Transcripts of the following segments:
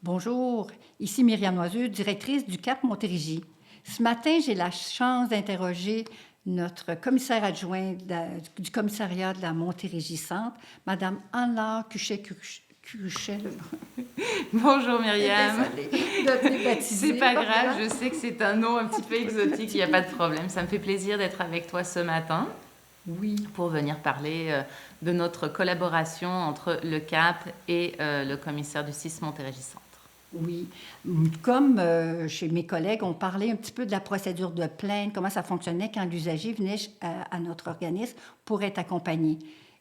Bonjour, ici Myriam Noiseux, directrice du CAP Montérégie. Ce matin, j'ai la chance d'interroger notre commissaire adjoint du commissariat de la Montérégie-Centre, Madame Anne-Laure Cuchet. Bonjour Myriam. Désolée de te baptiser. C'est pas grave, je sais que c'est un nom un petit peu exotique, il n'y a pas de problème. Ça me fait plaisir d'être avec toi ce matin Oui, pour venir parler de notre collaboration entre le CAP et le commissaire du CIS Montérégie-Centre. oui. Comme chez mes collègues, on parlait un petit peu de la procédure de plainte, comment ça fonctionnait quand l'usager venait à notre organisme pour être accompagné.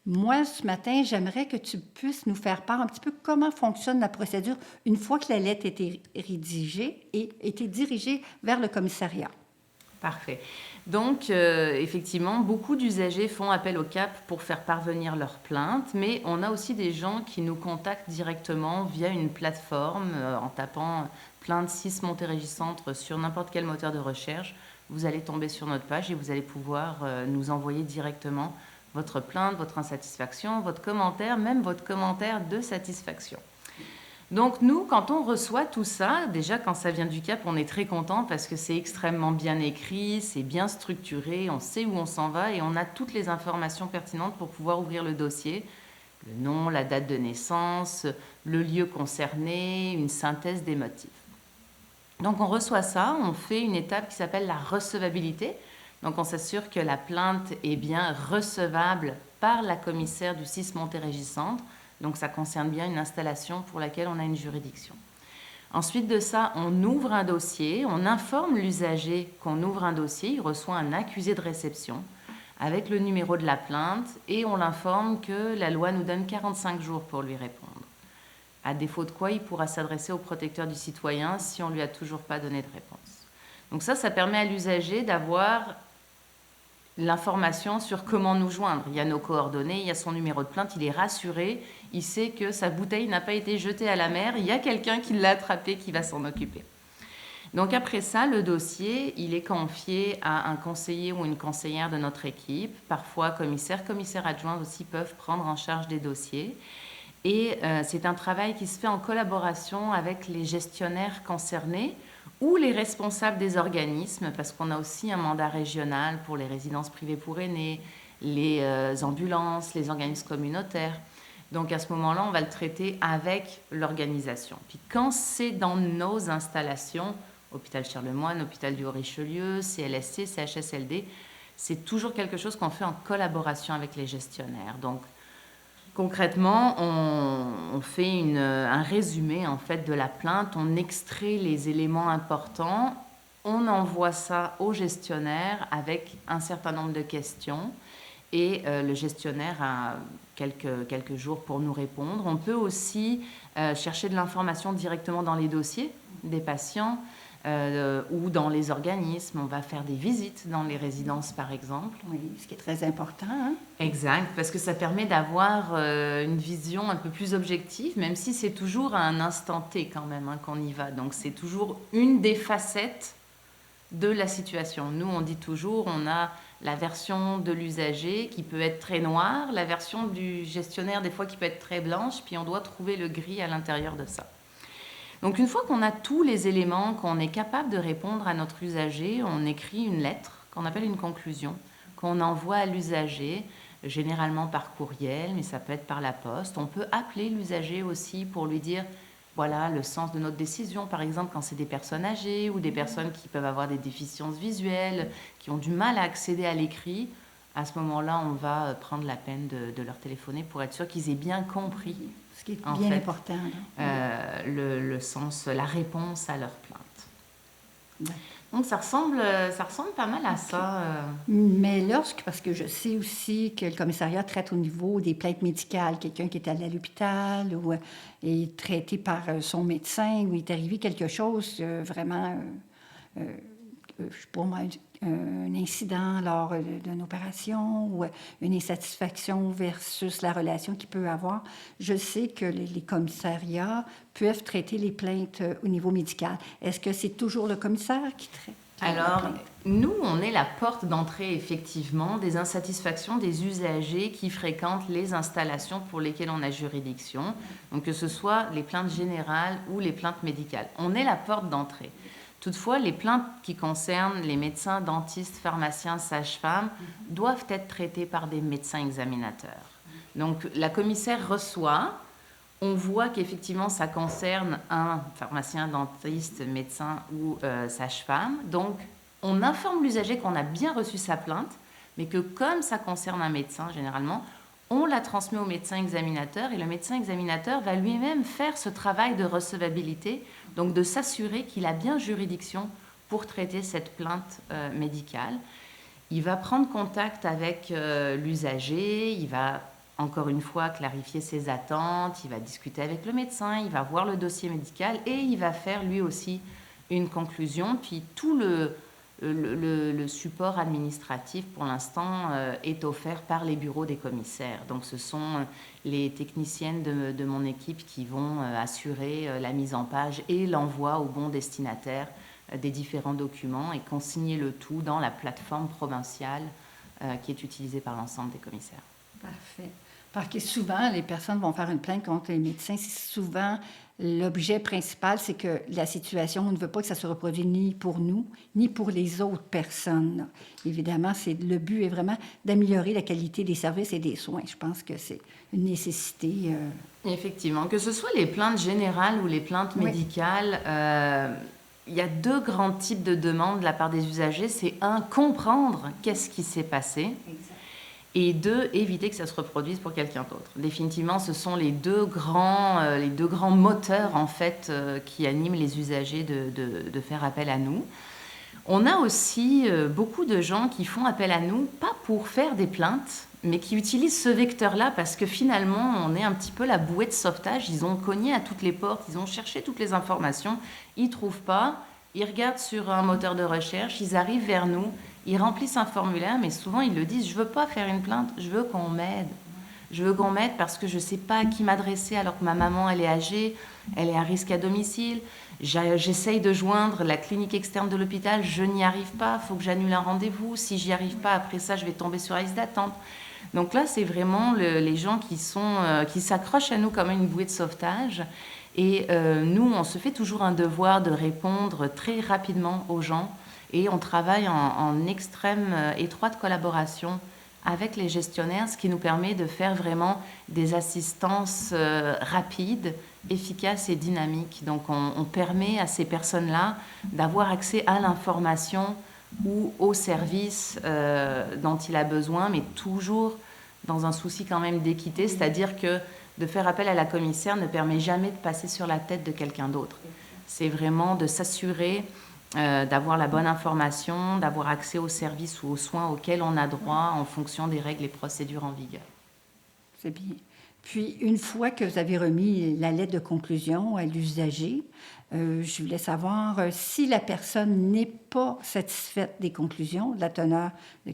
Moi, ce matin, j'aimerais que tu puisses nous faire part un petit peu comment fonctionne la procédure une fois que la lettre a été rédigée et été dirigée vers le commissariat. Parfait. Donc, effectivement, beaucoup d'usagers font appel au CAP pour faire parvenir leurs plaintes, mais on a aussi des gens qui nous contactent directement via une plateforme en tapant plainte 6 Montérégie Centre sur n'importe quel moteur de recherche. Vous allez tomber sur notre page et vous allez pouvoir nous envoyer directement votre plainte, votre insatisfaction, votre commentaire, même votre commentaire de satisfaction. Donc nous, quand on reçoit tout ça, déjà quand ça vient du CAP, on est très content parce que c'est extrêmement bien écrit, c'est bien structuré, on sait où on s'en va et on a toutes les informations pertinentes pour pouvoir ouvrir le dossier. Le nom, la date de naissance, le lieu concerné, une synthèse des motifs. Donc on reçoit ça, on fait une étape qui s'appelle la recevabilité. Donc on s'assure que la plainte est bien recevable par la commissaire du CIS Montérégie Centre. Donc ça concerne bien une installation pour laquelle on a une juridiction. Ensuite de ça, on ouvre un dossier, on informe l'usager qu'on ouvre un dossier, il reçoit un accusé de réception avec le numéro de la plainte et on l'informe que la loi nous donne 45 jours pour lui répondre. À défaut de quoi, il pourra s'adresser au protecteur du citoyen si on ne lui a toujours pas donné de réponse. Donc ça permet à l'usager d'avoir l'information sur comment nous joindre. Il y a nos coordonnées, il y a son numéro de plainte, il est rassuré, il sait que sa bouteille n'a pas été jetée à la mer, il y a quelqu'un qui l'a attrapé qui va s'en occuper. Donc après ça, le dossier, il est confié à un conseiller ou une conseillère de notre équipe. Parfois, commissaire adjoint aussi peuvent prendre en charge des dossiers. Et c'est un travail qui se fait en collaboration avec les gestionnaires concernés ou les responsables des organismes, parce qu'on a aussi un mandat régional pour les résidences privées pour aînés, les ambulances, les organismes communautaires. Donc à ce moment-là, on va le traiter avec l'organisation. Puis quand c'est dans nos installations, Hôpital Charlemagne, Hôpital du Haut-Richelieu, CLSC, CHSLD, c'est toujours quelque chose qu'on fait en collaboration avec les gestionnaires. Donc concrètement, on fait un résumé en fait de la plainte, on extrait les éléments importants, on envoie ça au gestionnaire avec un certain nombre de questions et le gestionnaire a quelques jours pour nous répondre. On peut aussi chercher de l'information directement dans les dossiers des patients ou dans les organismes. On va faire des visites dans les résidences, par exemple. Oui, ce qui est très important, hein? Exact, parce que ça permet d'avoir une vision un peu plus objective, même si c'est toujours à un instant T quand même qu'on y va. Donc c'est toujours une des facettes de la situation. Nous, on dit toujours, on a la version de l'usager qui peut être très noire, la version du gestionnaire des fois qui peut être très blanche, puis on doit trouver le gris à l'intérieur de ça. Donc une fois qu'on a tous les éléments, qu'on est capable de répondre à notre usager, on écrit une lettre qu'on appelle une conclusion, qu'on envoie à l'usager, généralement par courriel, mais ça peut être par la poste. On peut appeler l'usager aussi pour lui dire voilà le sens de notre décision, par exemple quand c'est des personnes âgées ou des personnes qui peuvent avoir des déficiences visuelles, qui ont du mal à accéder à l'écrit. À ce moment-là, on va prendre la peine de leur téléphoner pour être sûr qu'ils aient bien compris Ce qui est bien important. le sens, la réponse à leur plainte. Ouais. Donc ça ressemble pas mal à ça. Mais parce que je sais aussi que le commissariat traite au niveau des plaintes médicales, quelqu'un qui est allé à l'hôpital ou est traité par son médecin ou il est arrivé quelque chose vraiment, je sais pas moi, un incident lors d'une opération ou une insatisfaction versus la relation qu'il peut avoir. Je sais que les commissariats peuvent traiter les plaintes au niveau médical. Est-ce que c'est toujours le commissaire qui traite? Alors, nous, on est la porte d'entrée, effectivement, des insatisfactions des usagers qui fréquentent les installations pour lesquelles on a juridiction, donc que ce soit les plaintes générales ou les plaintes médicales. On est la porte d'entrée. Toutefois, les plaintes qui concernent les médecins, dentistes, pharmaciens, sages-femmes doivent être traitées par des médecins examinateurs. Donc, la commissaire reçoit, on voit qu'effectivement, ça concerne un pharmacien, dentiste, médecin ou sage-femme. Donc, on informe l'usager qu'on a bien reçu sa plainte, mais que comme ça concerne un médecin, généralement, on la transmet au médecin examinateur et le médecin examinateur va lui-même faire ce travail de recevabilité, donc de s'assurer qu'il a bien juridiction pour traiter cette plainte médicale. Il va prendre contact avec l'usager, il va encore une fois clarifier ses attentes, il va discuter avec le médecin, il va voir le dossier médical et il va faire lui aussi une conclusion. Puis tout le support administratif pour l'instant est offert par les bureaux des commissaires. Donc ce sont les techniciennes de mon équipe qui vont assurer la mise en page et l'envoi au bon destinataire des différents documents et consigner le tout dans la plateforme provinciale qui est utilisée par l'ensemble des commissaires. Parfait. Parce que souvent, les personnes vont faire une plainte contre les médecins. Souvent, l'objet principal, c'est que la situation, on ne veut pas que ça se reproduise ni pour nous, ni pour les autres personnes. Évidemment, le but est vraiment d'améliorer la qualité des services et des soins. Je pense que c'est une nécessité. Effectivement, que ce soit les plaintes générales ou les plaintes médicales, il y a deux grands types de demandes de la part des usagers. C'est un, comprendre qu'est-ce qui s'est passé. Exact. Et deux, éviter que ça se reproduise pour quelqu'un d'autre. Définitivement, ce sont les deux grands moteurs en fait qui animent les usagers de faire appel à nous. On a aussi beaucoup de gens qui font appel à nous, pas pour faire des plaintes, mais qui utilisent ce vecteur-là parce que finalement, on est un petit peu la bouée de sauvetage. Ils ont cogné à toutes les portes, ils ont cherché toutes les informations, ils ne trouvent pas, ils regardent sur un moteur de recherche, ils arrivent vers nous. Ils remplissent un formulaire, mais souvent ils le disent, je ne veux pas faire une plainte, je veux qu'on m'aide. Je veux qu'on m'aide parce que je ne sais pas à qui m'adresser alors que ma maman, elle est âgée, elle est à risque à domicile. J'essaye de joindre la clinique externe de l'hôpital, je n'y arrive pas, il faut que j'annule un rendez-vous. Si j'y arrive pas, après ça, je vais tomber sur la liste d'attente. Donc là, c'est vraiment les gens qui s'accrochent à nous comme une bouée de sauvetage. Et nous, on se fait toujours un devoir de répondre très rapidement aux gens. Et on travaille en extrême étroite collaboration avec les gestionnaires, ce qui nous permet de faire vraiment des assistances rapides, efficaces et dynamiques. Donc on permet à ces personnes-là d'avoir accès à l'information ou au service dont il a besoin, mais toujours dans un souci quand même d'équité, c'est-à-dire que de faire appel à la commissaire ne permet jamais de passer sur la tête de quelqu'un d'autre. C'est vraiment de s'assurer d'avoir la bonne information, d'avoir accès aux services ou aux soins auxquels on a droit en fonction des règles et procédures en vigueur. C'est bien. Puis, une fois que vous avez remis la lettre de conclusion à l'usager, je voulais savoir si la personne n'est pas satisfaite des conclusions, de la teneur de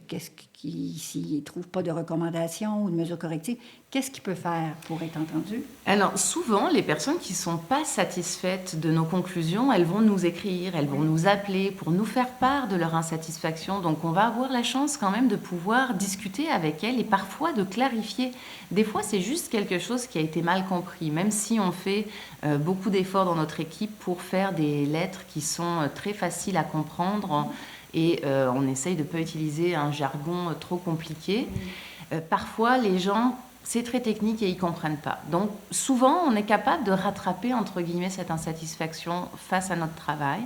s'il ne trouve pas de recommandations ou de mesures correctives, qu'est-ce qu'il peut faire pour être entendu? Alors, souvent, les personnes qui ne sont pas satisfaites de nos conclusions, elles vont nous écrire, elles vont nous appeler pour nous faire part de leur insatisfaction. Donc, on va avoir la chance quand même de pouvoir discuter avec elles et parfois de clarifier. Des fois, c'est juste quelque chose qui a été mal compris, même si on fait beaucoup d'efforts dans notre équipe pour faire des lettres qui sont très faciles à comprendre et on essaye de ne pas utiliser un jargon trop compliqué. Parfois, les gens, c'est très technique et ils ne comprennent pas. Donc, souvent, on est capable de rattraper, entre guillemets, cette insatisfaction face à notre travail.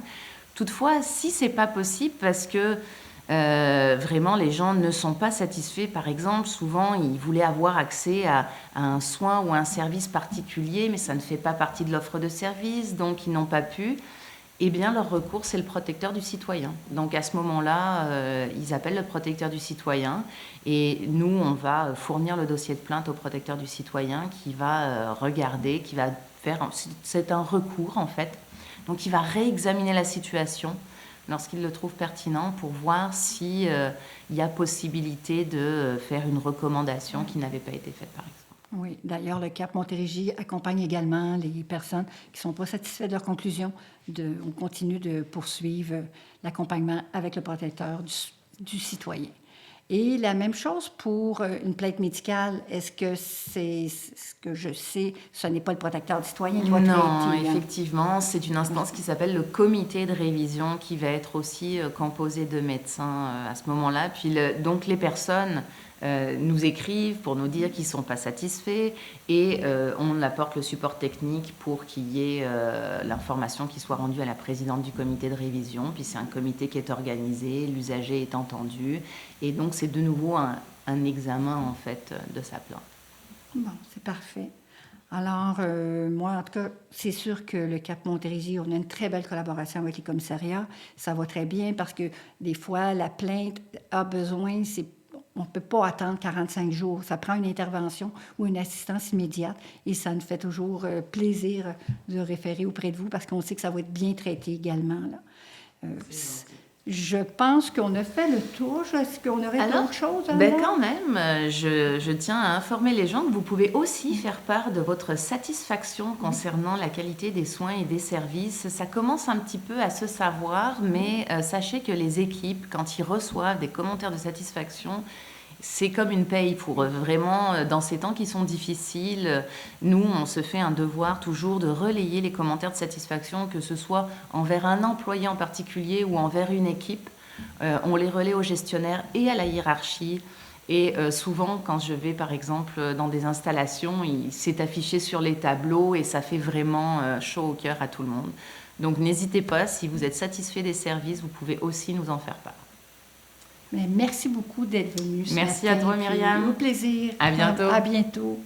Toutefois, si ce n'est pas possible, parce que vraiment, les gens ne sont pas satisfaits. Par exemple, souvent, ils voulaient avoir accès à un soin ou à un service particulier, mais ça ne fait pas partie de l'offre de service, donc ils n'ont pas pu. Eh bien, leur recours, c'est le protecteur du citoyen. Donc, à ce moment-là, ils appellent le protecteur du citoyen et nous, on va fournir le dossier de plainte au protecteur du citoyen qui va regarder, qui va faire... C'est un recours, en fait. Donc, il va réexaminer la situation lorsqu'il le trouve pertinent pour voir s'il y a possibilité de faire une recommandation qui n'avait pas été faite, par exemple. Oui, d'ailleurs, le CAP Montérégie accompagne également les personnes qui ne sont pas satisfaites de leur conclusion. On continue de poursuivre l'accompagnement avec le protecteur du citoyen. Et la même chose pour une plainte médicale. Est-ce que c'est ce que je sais, ce n'est pas le protecteur du citoyen qui va traiter? Non, effectivement, c'est une instance qui s'appelle le comité de révision qui va être aussi composé de médecins à ce moment-là. Puis donc les personnes nous écrivent pour nous dire qu'ils ne sont pas satisfaits et on apporte le support technique pour qu'il y ait l'information qui soit rendue à la présidente du comité de révision. Puis c'est un comité qui est organisé, l'usager est entendu et donc c'est de nouveau un examen en fait de sa plainte. Bon, c'est parfait. Alors, moi, en tout cas, c'est sûr que le CAP Montérégie, on a une très belle collaboration avec les commissariats. Ça va très bien parce que des fois, la plainte a besoin, on ne peut pas attendre 45 jours. Ça prend une intervention ou une assistance immédiate et ça nous fait toujours plaisir de référer auprès de vous parce qu'on sait que ça va être bien traité également, là. Je pense qu'on a fait le tour. Est-ce qu'on aurait d'autres choses à ben voir? quand même, je tiens à informer les gens que vous pouvez aussi faire part de votre satisfaction concernant la qualité des soins et des services. Ça commence un petit peu à se savoir, mais sachez que les équipes, quand ils reçoivent des commentaires de satisfaction, c'est comme une paye pour eux. Vraiment, dans ces temps qui sont difficiles, nous, on se fait un devoir toujours de relayer les commentaires de satisfaction, que ce soit envers un employé en particulier ou envers une équipe. On les relaie au gestionnaire et à la hiérarchie. Et souvent, quand je vais, par exemple, dans des installations, c'est affiché sur les tableaux et ça fait vraiment chaud au cœur à tout le monde. Donc, n'hésitez pas, si vous êtes satisfait des services, vous pouvez aussi nous en faire part. Mais merci beaucoup d'être venu. Merci à toi, Myriam. Au plaisir. À bientôt. À bientôt.